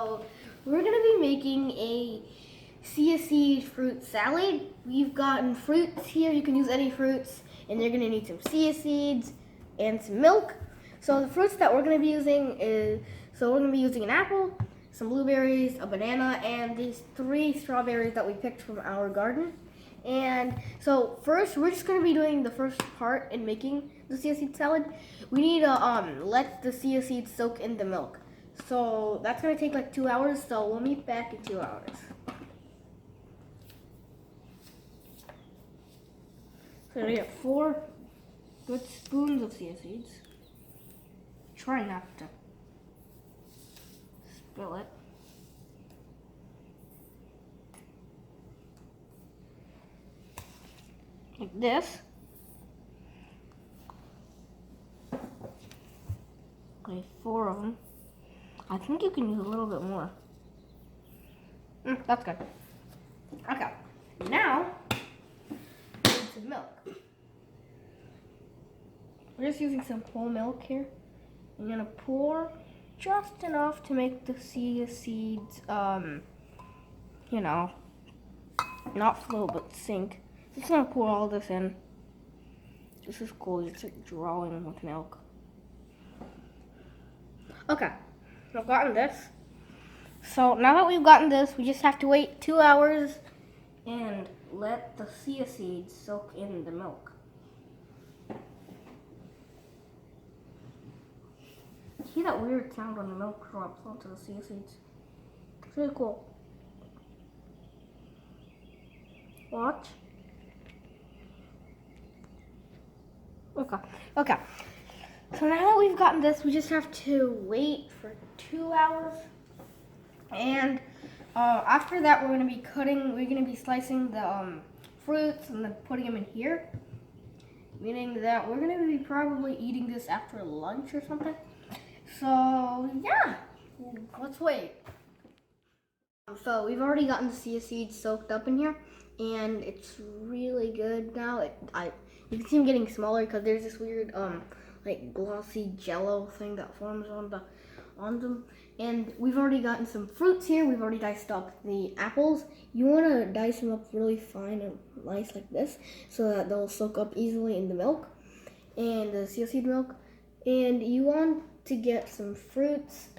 So we're gonna be making a Chia Seed Fruit Salad. We've gotten fruits here. You can use any fruits, and you're gonna need some chia seeds and some milk. So the fruits that we're gonna be using we're gonna be using an apple, some blueberries, a banana, and these 3 strawberries that we picked from our garden. And so first, we're just gonna be doing the first part in making the chia seed salad. We need to let the chia seeds soak in the milk. So that's gonna take like 2 hours. So we'll meet back in 2 hours. So we get 4 good spoons of chia seeds. Try not to spill it. Like this. Okay, 4 of them. I think you can use a little bit more. That's good. Okay, now we need some milk. We're just using some whole milk here. I'm gonna pour just enough to make the chia seeds, not flow but sink. Just gonna pour all this in. This is cool, it's like drawing with milk. Okay, I've gotten this. So now that we've gotten this, we just have to wait 2 hours and let the chia seeds soak in the milk. See that weird sound when the milk drops onto the chia seeds? It's really cool. Watch. Okay. So now that we've gotten this, we just have to wait for 2 hours. And after that, we're gonna be slicing the fruits and then putting them in here. Meaning that we're gonna be probably eating this after lunch or something. So yeah, let's wait. So we've already gotten the chia seeds soaked up in here, and it's really good now. You can see them getting smaller because there's this weird like glossy jello thing that forms on them. And we've already gotten some fruits here. We've already diced up the apples. You want to dice them up really fine and nice like this so that they'll soak up easily in the milk and the chia seed milk. And you want to get some fruits.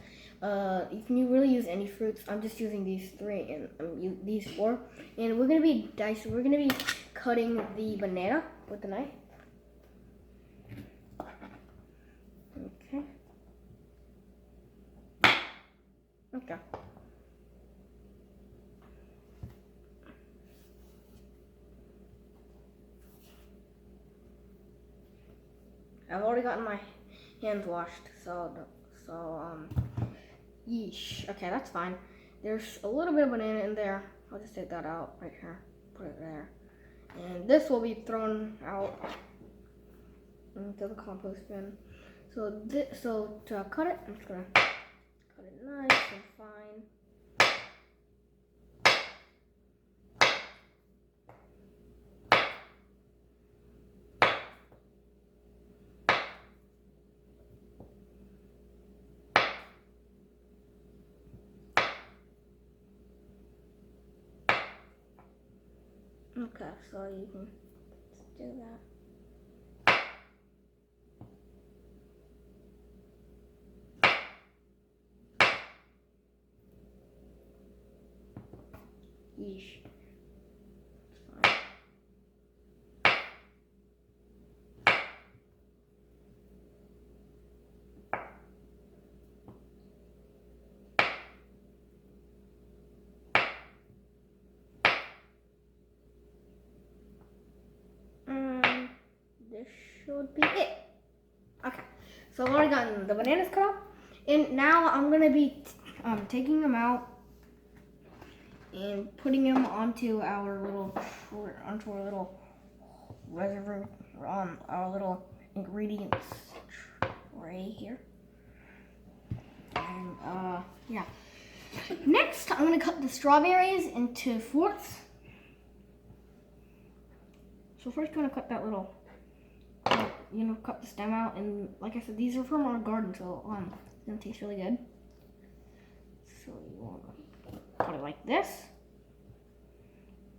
You can really use any fruits. I'm just using these 3 and these 4. And we're gonna be cutting the banana with the knife. Okay. I've already gotten my hands washed, yeesh. Okay, that's fine. There's a little bit of banana in there. I'll just take that out right here, put it there. And this will be thrown out into the compost bin. So to cut it, I'm just gonna cut it nice and fine. Okay, so you can just do that. Yeesh. It's fine. This should be it. Okay, so I've already gotten the bananas cut up, and now I'm gonna be taking them out and putting them onto our little reservoir, our little ingredients tray here. And yeah. Next, I'm gonna cut the strawberries into 4ths. So first, I'm gonna cut that little, cut the stem out. And like I said, these are from our garden, so it's gonna taste really good. So you want to put it like this,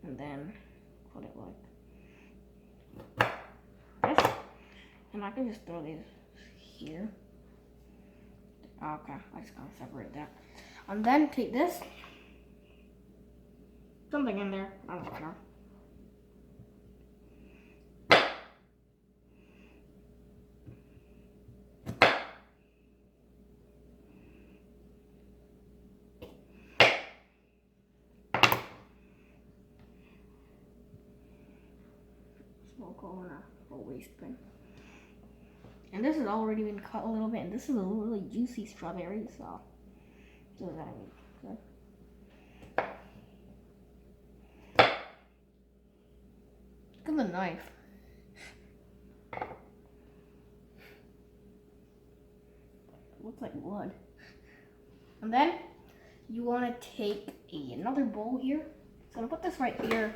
and then put it like this, and I can just throw these here. Okay, I just gotta separate that, and then take this, something in there. I don't care. We'll go in a waste bin. And this has already been cut a little bit, and this is a really juicy strawberry, so that good. Look at the knife. It looks like wood. And then you want to take another bowl here. So I'm gonna put this right here.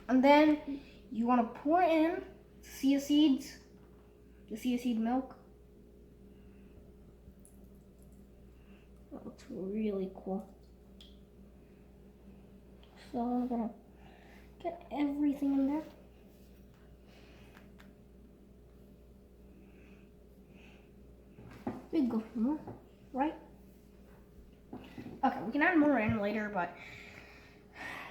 And then you want to pour in chia seeds, the chia seed milk. That looks really cool. So I'm gonna get everything in there. We go for more, right? Okay, we can add more in later, but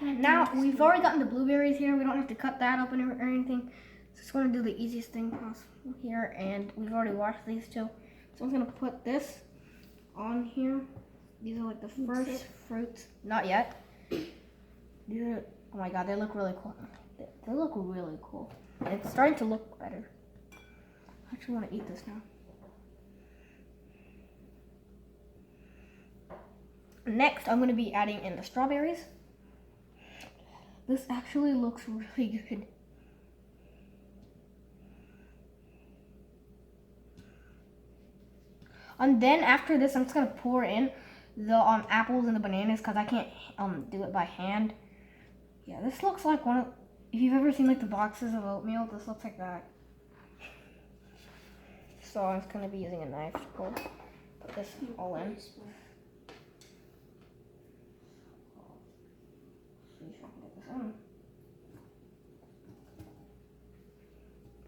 now we've already gotten the blueberries here. We don't have to cut that up or anything. Just want to do the easiest thing possible here, and we've already washed these two. So I'm gonna put this on here. These are like the first fruits. Not yet. These are, oh my god, they look really cool. They look really cool. And it's starting to look better. I actually want to eat this now. Next, I'm going to be adding in the strawberries. This actually looks really good. And then after this, I'm just going to pour in the apples and the bananas because I can't do it by hand. Yeah, this looks like one of, if you've ever seen like the boxes of oatmeal, this looks like that. So I'm just going to be using a knife to put this all in.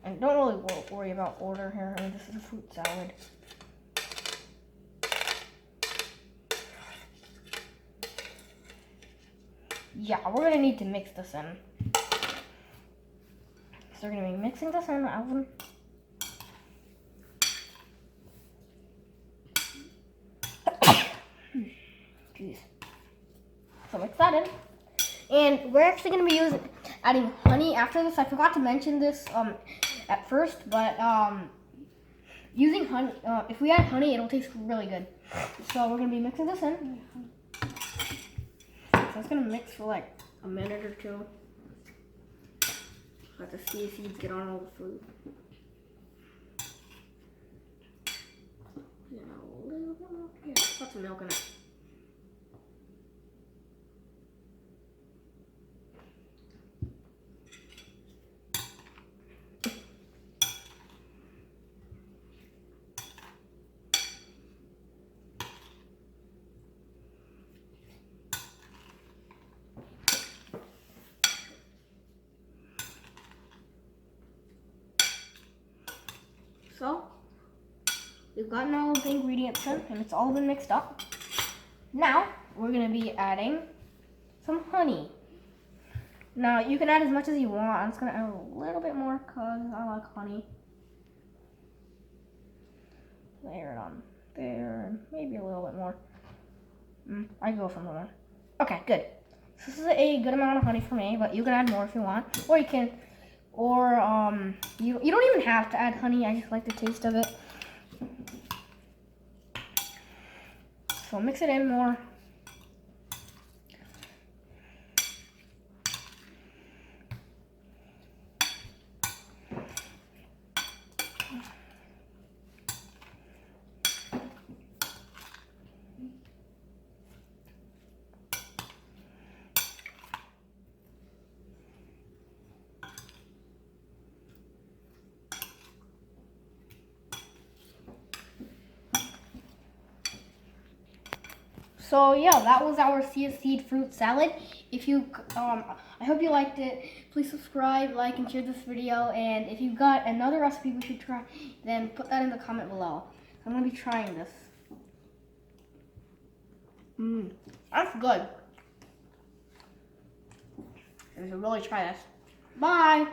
And don't really worry about order here. I mean, this is a fruit salad. Yeah, we're gonna need to mix this in. So we're gonna be mixing this in, Alvin. Jeez. So mix that in. And we're actually going to be adding honey after this. I forgot to mention this at first, but using honey, if we add honey, it'll taste really good. So we're going to be mixing this in. So it's going to mix for like a minute or two. Let the chia seeds get on all the fruit. Yeah, a little bit more. Yeah, put some milk in it. So, we've gotten all of the ingredients in, and it's all been mixed up. Now, we're going to be adding some honey. Now, you can add as much as you want. I'm just going to add a little bit more because I like honey. Layer it on there, and maybe a little bit more. I go for more. Okay, good. This is a good amount of honey for me, but you can add more if you want. Or you can... Or you don't even have to add honey. I just like the taste of it. So mix it in more. So yeah, that was our Chia Seed Fruit Salad. If you, I hope you liked it. Please subscribe, like, and share this video. And if you've got another recipe we should try, then put that in the comment below. I'm gonna be trying this. That's good. You should really try this. Bye.